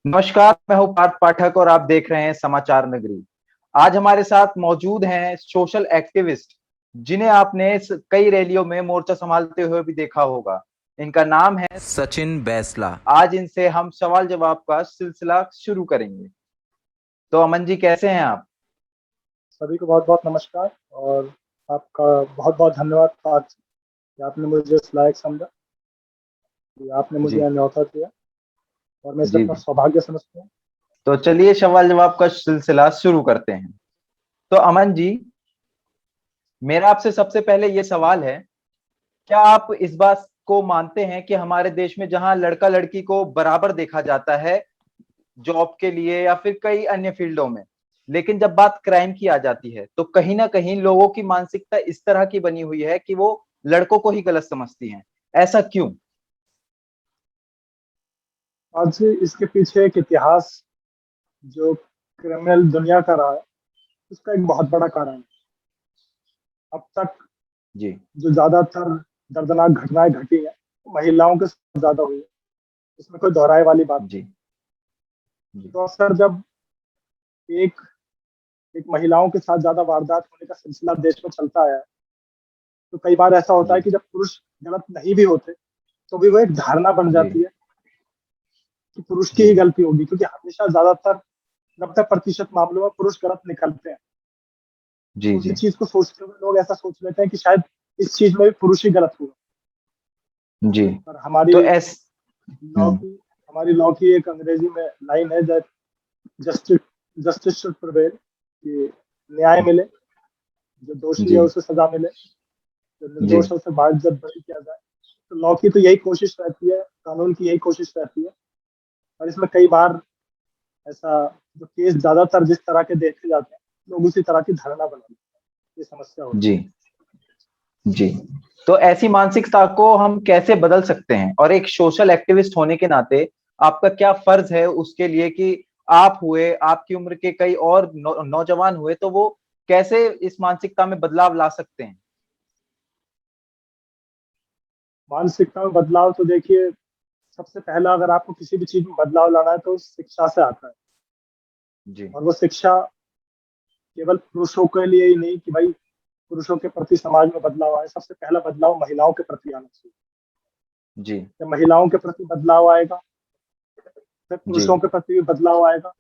नमस्कार, मैं हूँ पार्थ पाठक और आप देख रहे हैं समाचार नगरी। आज हमारे साथ मौजूद हैं सोशल एक्टिविस्ट, जिन्हें आपने कई रैलियों में मोर्चा संभालते हुए भी देखा होगा। इनका नाम है सचिन बैसला। आज इनसे हम सवाल जवाब का सिलसिला शुरू करेंगे। तो अमन जी, कैसे हैं आप? सभी को बहुत बहुत नमस्कार। और आपका बहुत बहुत धन्यवाद पार्थ कि आपने मुझे इस लायक समझा, कि आपने मुझे जी यह न्यौता दिया और मैं इसे जी अपना जी। सौभाग्य समझता हूँ। तो चलिए सवाल जवाब का सिलसिला शुरू करते हैं। तो अमन जी, मेरा आपसे सबसे पहले ये सवाल है, क्या आप इस बात को मानते हैं कि हमारे देश में जहां लड़का लड़की को बराबर देखा जाता है जॉब के लिए या फिर कई अन्य फील्डों में, लेकिन जब बात क्राइम की आ जाती है तो कहीं ना कहीं लोगों की मानसिकता इस तरह की बनी हुई है कि वो लड़कों को ही गलत समझती हैं। ऐसा क्यों? आज इसके पीछे एक इतिहास जो क्रिमिनल दुनिया का रहा है, उसका एक बहुत बड़ा कारण है। अब तक जी जो ज्यादातर दर्दनाक घटनाएं घटी हैं, वो महिलाओं के साथ ज्यादा हुई है। इसमें कोई दोहराए वाली बात नहीं। जी जी तो अक्सर जब एक एक महिलाओं के साथ ज्यादा वारदात होने का सिलसिला देश में चलता है, तो कई बार ऐसा होता है जी कि जब पुरुष गलत नहीं भी होते, तो भी वो एक धारणा बन जी जाती है कि पुरुष की जी ही गलती होगी, क्योंकि हमेशा ज्यादातर 90% मामलों में पुरुष गलत निकलते हैं। जी तो जी उसी चीज को सोचते हुए लोग ऐसा सोच लेते हैं कि शायद इस चीज में भी पुरुष ही गलत हुआ। जी। पर हमारी तो ऐस लॉ हम्म। की हमारी लॉ की एक अंग्रेजी में लाइन है, that justice justice should prevail, कि न्याय मिले, जो दोषी जी है उसे सजा मिले, जो जी निर्दोष है उसे बाइज्जत बरी किया जाए। तो लॉ की तो यही कोशिश रहती है, कानून की यही कोशिश रहती है। और इसमें कई बार ऐसा, जो केस ज्यादातर जिस तरह के देखे जाते हैं, लोग उसी तरह की धारणा बना लेते हैं। ये समस्या होती जी जी। तो ऐसी मानसिकता को हम कैसे बदल सकते हैं, और एक सोशल एक्टिविस्ट होने के नाते आपका क्या फर्ज है उसके लिए कि आप हुए, आपकी उम्र के कई और नौजवान हुए, तो वो कैसे इस मानसिकता में बदलाव ला सकते हैं? है। मानसिकता में बदलाव तो देखिए, सबसे पहला अगर आपको किसी भी चीज में बदलाव लाना है तो शिक्षा से आता है। जी और वो शिक्षा केवल पुरुषों के लिए ही नहीं, कि भाई पुरुषों के प्रति समाज में बदलाव आए। सबसे पहला बदलाव महिलाओं के प्रति आना चाहिए। जी जब महिलाओं के प्रति बदलाव आएगा, फिर जी पुरुषों के प्रति भी बदलाव आएगा।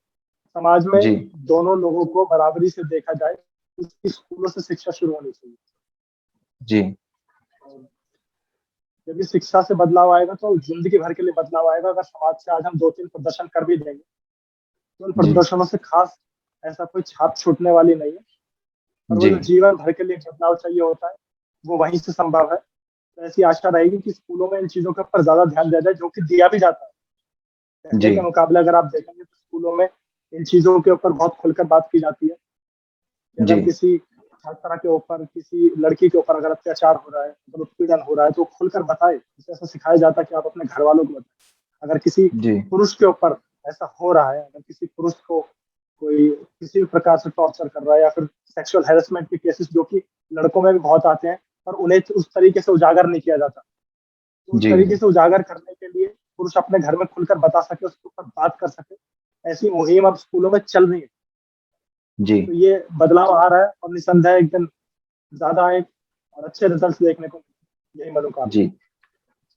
समाज में जी दोनों लोगों को बराबरी से देखा जाए, इसकी स्कूलों से शिक्षा शुरू होनी चाहिए। जी और जब ये शिक्षा से बदलाव आएगा तो जिंदगी भर के लिए बदलाव आएगा। अगर समाज से आज हम दो तीन प्रदर्शन कर भी देंगे, तो उन जी प्रदर्शनों से खास ऐसा कोई छाप छूटने वाली नहीं है। पर वो जी जो जीवन भर के लिए बदलाव चाहिए होता है, वो वहीं से संभव है। तो ऐसी आशा रहेगी कि स्कूलों में इन चीजों के ऊपर ज्यादा ध्यान दिया जाए, जो कि दिया भी जाता है। पहले जी के मुकाबले अगर आप देखेंगे तो स्कूलों में इन चीजों के ऊपर बहुत खुलकर बात की जाती है, कि जी अगर किसी छात्रा के ऊपर, किसी लड़की के ऊपर अगर अत्याचार हो रहा है, अगर उत्पीड़न हो रहा है, तो खुलकर बताए। इसे ऐसा सिखाया जाता है कि आप अपने घर वालों को बताएं। अगर किसी जी पुरुष के ऊपर ऐसा हो रहा है, अगर किसी पुरुष को कोई किसी भी प्रकार से टॉर्चर कर रहा है, या फिर सेक्सुअल हैरेसमेंट के केसेस जो कि लड़कों में भी बहुत आते हैं, पर उन्हें उस तरीके से उजागर नहीं किया जाता, तो उस जी तरीके से उजागर करने के लिए पुरुष अपने घर में खुलकर बता सके, उसके ऊपर बात कर सके, ऐसी मुहिम अब स्कूलों में चल रही है। जी तो ये बदलाव आ रहा है और निसंदेह एक दिन ज्यादा एक और अच्छे रिजल्ट देखने को यही मनोकामना जी।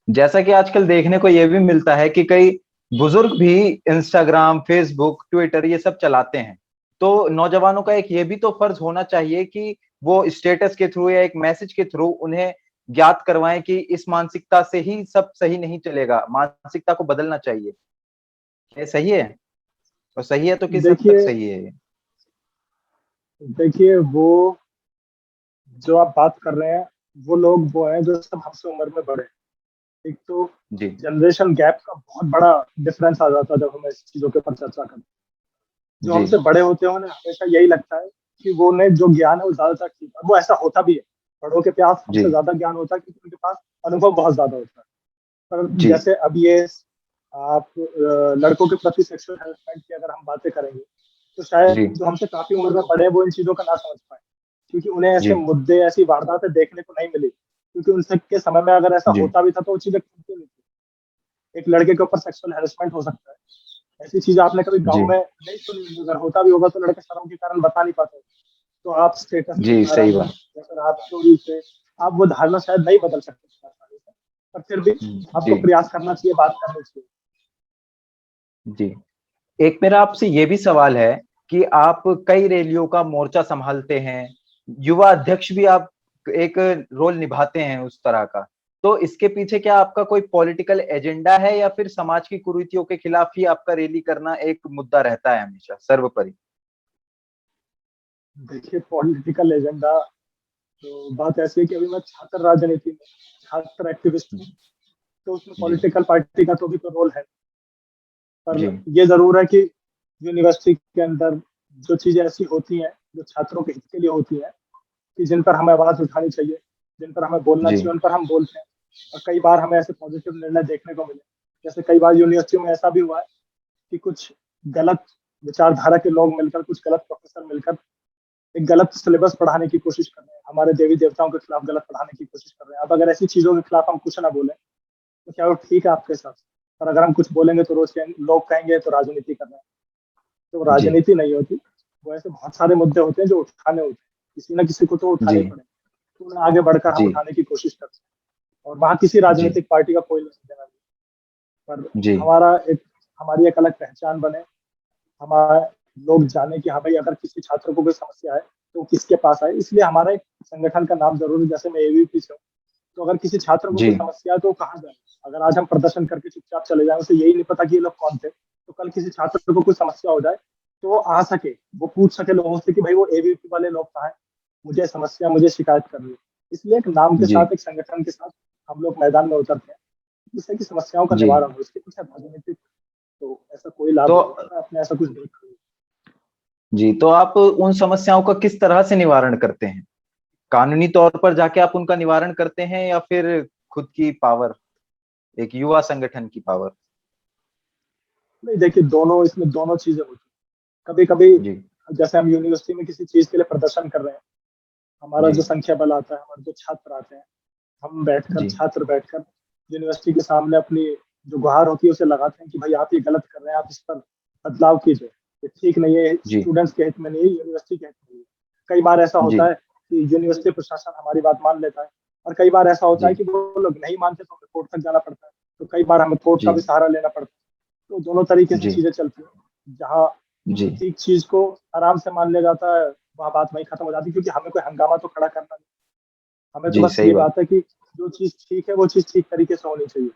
जैसा कि आजकल देखने को यह भी मिलता है कि कई बुजुर्ग भी इंस्टाग्राम, फेसबुक, ट्विटर ये सब चलाते हैं। तो नौजवानों का एक ये भी तो फर्ज होना चाहिए कि वो स्टेटस के थ्रू या एक मैसेज के थ्रू उन्हें ज्ञात करवाएं कि इस मानसिकता से ही सब सही नहीं चलेगा, मानसिकता को बदलना चाहिए। ये सही है? और सही है तो है। किस हद तक देखिए सही है ये? देखिए वो जो आप बात कर रहे हैं, वो लोग वो हैं जो सब हमसे उम्र में बड़े हैं। एक तो जी जनरेशन गैप का बहुत बड़ा डिफरेंस आ जाता है जब हम इस चीजों के ऊपर चर्चा करते हैं। जो जी हमसे बड़े होते हैं उन्हें हमेशा यही लगता है कि वो ने जो ज्ञान है वो ज्यादातर ठीक है। वो ऐसा होता भी है। बड़ों के पास जी हमसे ज्यादा ज्ञान होता है, क्योंकि उनके पास अनुभव बहुत ज्यादा होता है। पर जी जैसे अब ये आप लड़कों के प्रति सेक्सुअल हेरासमेंट की अगर हम बातें करेंगे, तो शायद जी जो हमसे काफी उम्र में बड़े हैं वो इन चीजों का ना समझ पाए, क्योंकि उन्हें जी ऐसे मुद्दे, ऐसी वारदातें देखने को नहीं मिली। क्योंकि उनसे के समय में अगर ऐसा जी होता भी था तो वो चीजें खुलती नहीं थी। एक लड़के के ऊपर सेक्सुअल हेरासमेंट हो सकता है, ऐसी चीज आपने कभी जी गांव में नहीं सुनी होगी, अगर होता भी होगा तो लड़के शर्म के कारण बता नहीं पाते। तो आप स्टेटस के जी, सही कारण बात। या फिर आप चोरी से आप वो धारणा शायद नहीं बदल सकते इतना आसानी से, पर फिर भी आपको जी प्रयास करना चाहिए, बात करनी चाहिए। जी। एक मेरा आपसे ये भी सवाल है कि आप कई रैलियों का मोर्चा संभालते हैं, युवा अध्यक्ष भी आप एक रोल निभाते हैं उस तरह का। तो इसके पीछे क्या आपका कोई पॉलिटिकल एजेंडा है या फिर समाज की कुरीतियों के खिलाफ ही आपका रैली करना एक मुद्दा रहता है हमेशा सर्वोपरि? देखिए, पॉलिटिकल एजेंडा तो बात ऐसी है कि अभी मैं छात्र राजनीति में छात्र एक्टिविस्ट हूँ, तो उसमें जी पॉलिटिकल पार्टी का तो भी कोई रोल है। पर जी ये जरूर है कि यूनिवर्सिटी के अंदर जो चीजें ऐसी होती हैं जो छात्रों के हित के लिए होती हैं, कि जिन पर हमें आवाज उठानी चाहिए, जिन पर हमें बोलना जी चाहिए, उन पर हम बोलते हैं। और कई बार हमें ऐसे पॉजिटिव निर्णय देखने को मिले। जैसे कई बार यूनिवर्सिटियों में ऐसा भी हुआ है कि कुछ गलत विचारधारा के लोग मिलकर, कुछ गलत प्रोफेसर मिलकर एक गलत सिलेबस पढ़ाने की कोशिश कर रहे हैं, हमारे देवी देवताओं के खिलाफ गलत पढ़ाने की कोशिश कर रहे हैं। अब अगर ऐसी चीजों के खिलाफ हम कुछ ना बोले तो क्या वो ठीक है आपके साथ? पर अगर हम कुछ बोलेंगे तो रोज लोग कहेंगे तो राजनीति कर रहे हैं। तो जी राजनीति नहीं होती, वो ऐसे बहुत सारे मुद्दे होते हैं जो उठाने होते हैं, किसी ना किसी को तो उठाने जी ही पड़े, तो उन्हें आगे बढ़कर हम जी उठाने की कोशिश करते हैं। और वहाँ किसी जी राजनीतिक पार्टी का कोई लेना देना नहीं। पर जी हमारा एक हमारी एक अलग पहचान बने, हमारे लोग जाने कि हाँ भाई, अगर किसी छात्र को कोई समस्या है तो किसके पास आए। इसलिए हमारा एक संगठन का नाम जरूर है, जैसे मैं एबीवीपी से हूँ, तो अगर किसी छात्र को जी कोई समस्या है तो वो कहाँ जाए? अगर आज हम प्रदर्शन करके चुपचाप चले जाए, उसे यही नहीं पता कि ये लोग कौन थे, तो कल किसी छात्र को कोई समस्या हो जाए तो वो आ सके, वो पूछ सके लोगों से कि भाई वो एबीवीपी वाले लोग कहाँ हैं, मुझे समस्या, मुझे शिकायत करनी है। इसलिए एक नाम के जी साथ, एक संगठन के साथ हम लोग मैदान में उतरते हैं, जिससे कि समस्याओं का जी। निवारण हो। इसके पीछे राजनीतिक तो ऐसा कोई लाभ तो नहीं है, आपने ऐसा कुछ देखा नहीं। जी, तो आप उन समस्याओं का किस तरह से निवारण करते हैं? कानूनी तौर पर जाके आप उनका निवारण करते हैं या फिर खुद की पावर, एक युवा संगठन की पावर? नहीं, देखिए, दोनों, इसमें दोनों चीजें होती हैं। कभी कभी जी जैसे हम यूनिवर्सिटी में किसी चीज के लिए प्रदर्शन कर रहे हैं, हमारा जी जो संख्या बल आता है, हमारे जो छात्र आते हैं, हम बैठकर, जी छात्र बैठकर यूनिवर्सिटी के सामने अपनी जो गुहार होती है उसे लगाते हैं कि भाई आप ये गलत कर रहे हैं, आप इस पर बदलाव कीजिए, ये ठीक नहीं है, जी स्टूडेंट्स के हित में नहीं है, यूनिवर्सिटी के हित में नहीं है। कई बार ऐसा जी होता है कि यूनिवर्सिटी प्रशासन हमारी बात मान लेता है, और कई बार ऐसा होता जी है कि वो लोग नहीं मानते तो हमें कोर्ट तक जाना पड़ता है। तो कई बार हमें कोर्ट का जी भी सहारा लेना पड़ता है। तो दोनों तरीके से जी चीजें चलती हैं। जहाँ जी ठीक चीज को आराम से मान लिया जाता है, वहाँ बात वहीं खत्म हो जाती है, क्योंकि हमें कोई हंगामा तो खड़ा करना नहीं। हमें तो जी, बस सही ये बात। बात है कि जो चीज ठीक है वो चीज ठीक तरीके से होनी चाहिए।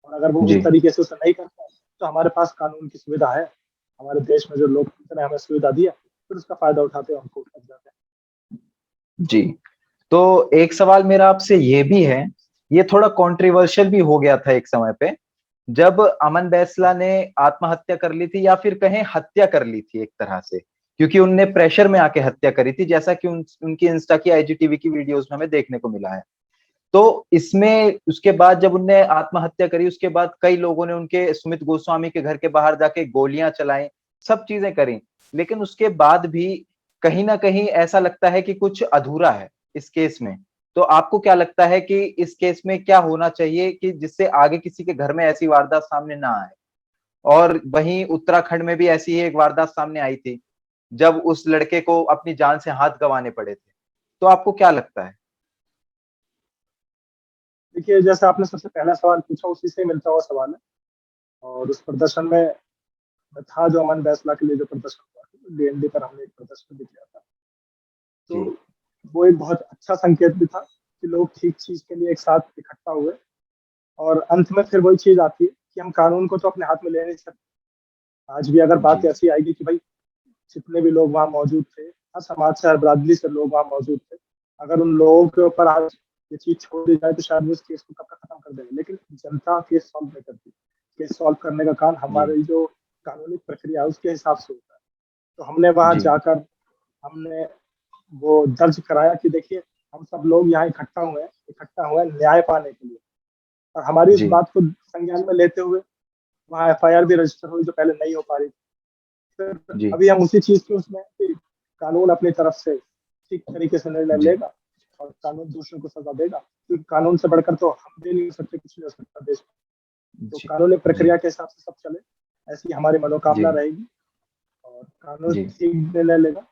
और अगर वो जी उस तरीके से उसे नहीं करता है, तो हमारे पास कानून की सुविधा है। हमारे देश में जो लोकतंत्र ने हमें सुविधा दी है, फिर उसका फायदा उठाते हैं, हम कोर्ट तक जाते जी। तो एक सवाल मेरा आपसे ये भी है, ये थोड़ा कंट्रोवर्शियल भी हो गया था एक समय पे, जब अमन बैसला ने आत्महत्या कर ली थी या फिर कहें हत्या कर ली थी एक तरह से, क्योंकि उनने प्रेशर में आके हत्या करी थी, जैसा कि उनकी इंस्टा की आईजीटीवी की वीडियोस में हमें देखने को मिला है। तो इसमें उसके बाद जब उनने आत्महत्या करी, उसके बाद कई लोगों ने उनके सुमित गोस्वामी के घर के बाहर जाके गोलियां चलाई, सब चीजें करी, लेकिन उसके बाद भी कहीं ना कहीं ऐसा लगता है कि कुछ अधूरा है इस केस में। तो आपको क्या लगता है कि इस केस में क्या होना चाहिए कि जिससे आगे किसी के घर में ऐसी वारदात सामने ना आए? और वहीं उत्तराखंड में भी ऐसी ही एक वारदात सामने आई थी, जब उस लड़के को अपनी जान से हाथ गंवाने पड़े थे। तो आपको क्या लगता है? हैं। देखिए, जैसे आपने सबसे पहला सवाल पूछा, उसी से मिलता हुआ सवाल है। और उस प्रदर्शन में मैं था, जो अमन फैसला के लिए जो प्रदर्शन हुआ, डीएनडी पर हमने एक प्रदर्शन भी किया था। तो जी वो एक बहुत अच्छा संकेत भी था कि लोग ठीक चीज के लिए एक साथ इकट्ठा हुए। और अंत में फिर वही चीज आती है कि हम कानून को तो अपने हाथ में ले नहीं सकते। आज भी अगर जी बात ऐसी आएगी कि भाई जितने भी लोग वहाँ मौजूद थे, हर समाज से, हर बरादरी से लोग वहाँ मौजूद थे, अगर उन लोगों के ऊपर आज ये चीज छोड़ दी जाए तो शायद वो इस केस को कब तक खत्म कर देंगे। लेकिन जनता केस सॉल्व नहीं करती। केस सॉल्व करने का काम जी हमारी जो कानूनी प्रक्रिया है उसके हिसाब से होता है। तो हमने वहाँ जी जाकर हमने वो दर्ज कराया कि देखिए, हम सब लोग यहाँ इकट्ठा हुए हैं न्याय पाने के लिए। और हमारी इस जी बात को संज्ञान में लेते हुए वहाँ एफआईआर भी रजिस्टर हुई, जो पहले नहीं हो पा रही थी। फिर जी अभी हम उसी चीज के उसमें कि कानून अपनी तरफ से ठीक तरीके से निर्णय जी लेगा, और कानून दोषियों को सजा देगा, क्योंकि कानून से बढ़कर तो हम दे नहीं सकते, कुछ नहीं हो सकता देश में। तो जी कानूनी जी प्रक्रिया के हिसाब से सब चले, ऐसी हमारी जी मनोकामना रहेगी और कानून जी ठीक निर्णय लेगा।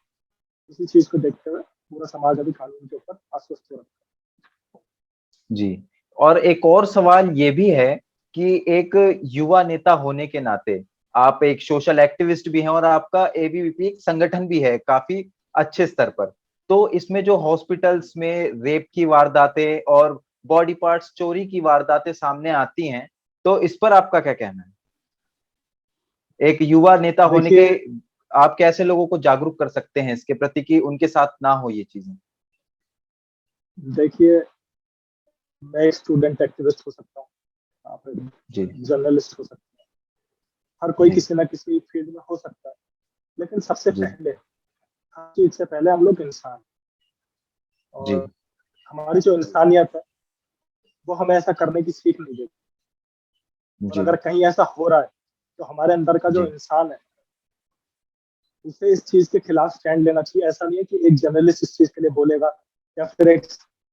इसी चीज को देखते हुए पूरा समाज अभी कानून के ऊपर आश्वस्त हो रखा जी। और एक और सवाल ये भी है कि एक युवा नेता होने के नाते आप एक सोशल एक्टिविस्ट भी हैं और आपका एबीवीपी एक संगठन भी है काफी अच्छे स्तर पर। तो इसमें जो हॉस्पिटल्स में रेप की वारदातें और बॉडी पार्ट्स चोरी की वारदातें सामने आती हैं, तो इस पर आपका क्या कहना है? एक युवा नेता है। होने के आप कैसे लोगों को जागरूक कर सकते हैं इसके प्रति कि उनके साथ ना हो ये चीजें? देखिए, मैं एक स्टूडेंट एक्टिविस्ट हो सकता हूँ, आप जी जर्नलिस्ट हो सकते हैं, हर कोई जी किसी ना किसी फील्ड में हो सकता है। लेकिन सबसे जी पहले, हर चीज से पहले हम लोग इंसान, जी और हमारी जो इंसानियत है वो हमें ऐसा करने की सीख नहीं देती। और जी अगर कहीं ऐसा हो रहा है तो हमारे अंदर का जो जी इंसान है उसे इस चीज के खिलाफ स्टैंड लेना चाहिए। ऐसा नहीं है कि एक जर्नलिस्ट इस चीज के लिए बोलेगा, या फिर एक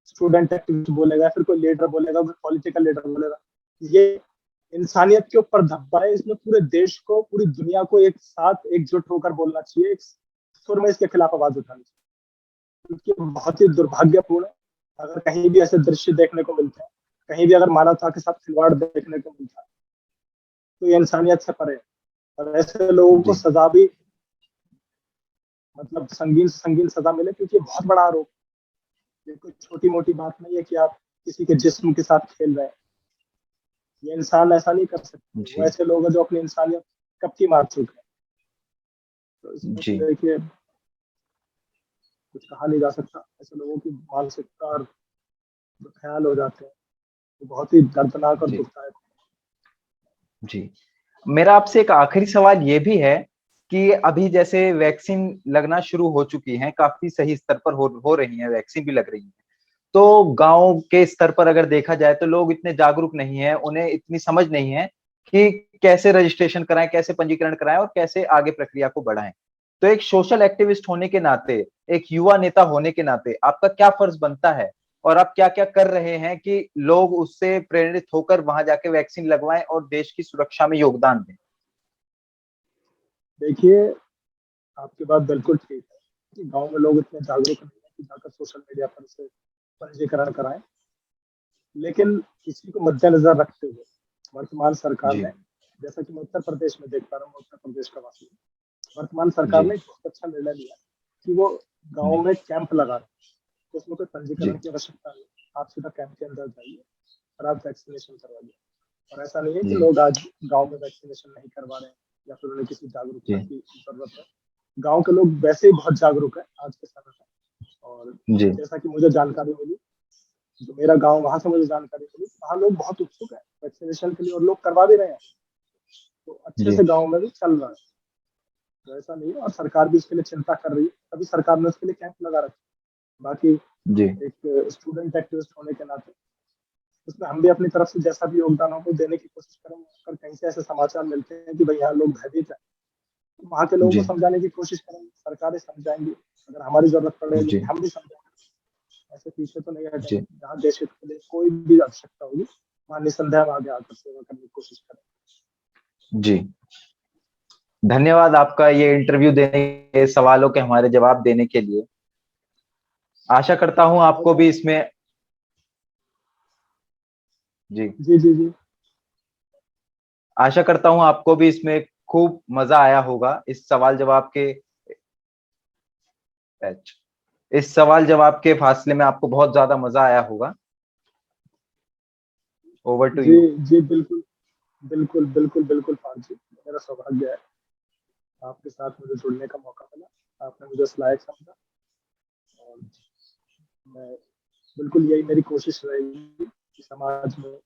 स्टूडेंट एक्टिविस्ट बोलेगा, या फिर कोई लीडर बोलेगा, कोई पॉलिटिकल लीडर बोलेगा। ये इंसानियत के ऊपर धब्बा है। इसमें पूरे देश को, पूरी दुनिया को एक साथ एकजुट होकर बोलना चाहिए, एक सुर में इसके खिलाफ आवाज उठानी चाहिए, क्योंकि बहुत ही दुर्भाग्यपूर्ण है अगर कहीं भी ऐसे दृश्य देखने को मिलते हैं, कहीं भी अगर मानवता के साथ खिलवाड़ देखने को मिलता है, तो ये इंसानियत से परे है। और ऐसे लोगों को जी सजा भी, मतलब संगीन से संगीन सजा मिले, क्योंकि ये बहुत बड़ा आरोप। ये कोई छोटी मोटी बात नहीं है कि आप किसी के जिस्म के साथ खेल रहे हैं। ये इंसान ऐसा नहीं कर सकते। वो जी ऐसे लोग हैं जो अपनी इंसानियत कब की मार चुके हैं। तो इसमें तो जी देखिए, कुछ कहा नहीं जा सकता। ऐसे लोगों की मानसिकता और जो ख्याल हो जाते हैं वो बहुत ही दर्दनाक और जी दुखदायक। जी। मेरा आपसे एक आखिरी सवाल ये भी है कि अभी जैसे वैक्सीन लगना शुरू हो चुकी है, काफी सही स्तर पर हो रही है, वैक्सीन भी लग रही है। तो गांव के स्तर पर अगर देखा जाए तो लोग इतने जागरूक नहीं है, उन्हें इतनी समझ नहीं है कि कैसे रजिस्ट्रेशन कराएं, कैसे पंजीकरण कराएं और कैसे आगे प्रक्रिया को बढ़ाएं। तो एक सोशल एक्टिविस्ट होने के नाते, एक युवा नेता होने के नाते आपका क्या फर्ज बनता है और आप क्या-क्या कर रहे हैं कि लोग उससे प्रेरित होकर वहां जाके वैक्सीन लगवाएं और देश की सुरक्षा में योगदान दें? देखिए, आपकी बात बिल्कुल ठीक है कि गांव में लोग इतने जागरूक नहीं है कि जाकर सोशल मीडिया पर से पंजीकरण कराएं। लेकिन इसी को मद्देनजर रखते हुए वर्तमान सरकार जी ने, जैसा कि मैं उत्तर प्रदेश में देख पा रहा हूँ, उत्तर प्रदेश का वासी हूँ, वर्तमान सरकार जी ने एक बहुत अच्छा निर्णय लिया कि वो गाँव जी में कैंप लगा रहे हैं। तो उसमें कोई पंजीकरण जी की आवश्यकता नहीं। आप सीधा कैंप के अंदर जाइए और आप वैक्सीनेशन करवाइए। और ऐसा नहीं है कि जी लोग आज गाँव में वैक्सीनेशन नहीं करवा रहे हैं या फिर उन्हें किसी जागरूकता जी की जरूरत है। गाँव के लोग वैसे ही बहुत जागरूक है आज के समय में। और जी जैसा कि मुझे जानकारी मिली, जो मेरा गाँव, वहाँ से मुझे जानकारी मिली, वहाँ लोग बहुत उत्सुक है वैक्सीनेशन के लिए और लोग करवा भी रहे हैं। तो अच्छे जी से गाँव में भी चल रहा है। तो ऐसा नहीं है, और सरकार भी उसके लिए चिंता कर रही है, तभी सरकार ने उसके लिए कैंप लगा रखा है। बाकी जी एक स्टूडेंट एक्टिविस्ट होने के नाते उसमें हम भी अपनी तरफ से जैसा भी योगदान हो वो देने की कोशिश करेंगे। अगर कहीं से ऐसे समाचार मिलते हैं कि भाई यहाँ लोग भयभीत है, तो वहाँ के लोगों को जी समझाने की कोशिश करेंगे, सरकारें समझाएंगी। अगर हमारी जरूरत जी पड़ेगी हम भी समझाएंगे। ऐसे पीछे तो नहीं हटेंगे। जी जहाँ देश हित के लिए कोई भी आवश्यकता होगी, वहाँ निस्संदेह हम आगे आकर सेवा करने की कोशिश करेंगे। जी। धन्यवाद आपका ये इंटरव्यू देने के, सवालों के हमारे जवाब देने के लिए। आशा करता हूं बहुत आपको भी बहुत इसमें जी जी जी जी। आशा करता हूं आपको भी इसमें खूब मजा आया होगा इस सवाल जवाब के सवाल जवाब के फासले में आपको बहुत ज्यादा मजा आया होगा। ओवर टू जी यू। जी बिल्कुल बिल्कुल बिल्कुल बिल्कुल पाल जी, मेरा सौभाग्य है आपके साथ मुझे जुड़ने का मौका मिला। आपने मुझे इस लायक समझा, और मैं बिल्कुल, यही मेरी कोशिश रहेगी कि समाज में,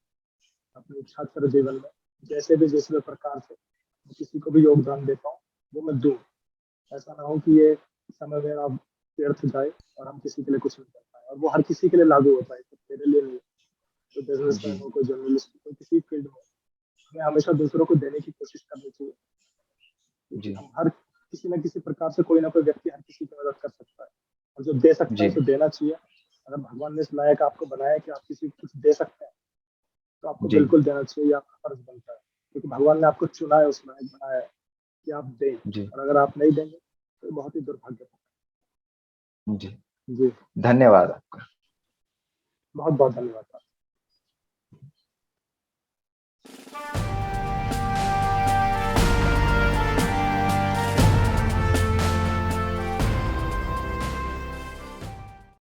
अपने छात्र जीवन में, जैसे भी जिस भी प्रकार से मैं किसी को भी योगदान दे पाऊँ वो मैं दूँ। ऐसा ना हो कि ये समय मेरा व्यर्थ जाए और हम किसी के लिए कुछ नहीं कर पाए। और वो हर किसी के लिए लागू होता है, सिर्फ मेरे लिए नहीं। कोई जी बिजनेसमैन हो, कोई जर्नलिस्ट हो, कोई किसी फील्ड में, हमें हमेशा दूसरों को देने की कोशिश करनी चाहिए, क्योंकि जी हम हर किसी न किसी प्रकार से, कोई ना कोई व्यक्ति हर किसी की मदद कर सकता है। और जो दे सकता है जी उसे देना चाहिए। अगर भगवान ने इस लायक आपको बनाया है कि आप किसी को कुछ दे सकते हैं, तो आपको जी बिल्कुल देना चाहिए, ये आपका फर्ज बनता है। क्योंकि भगवान ने आपको चुना है, उस लायक बनाया है कि आप दें, जी और अगर आप नहीं देंगे तो ये बहुत ही दुर्भाग्य जी। है। जी, धन्यवाद आपका। बहुत बहुत धन्यवाद।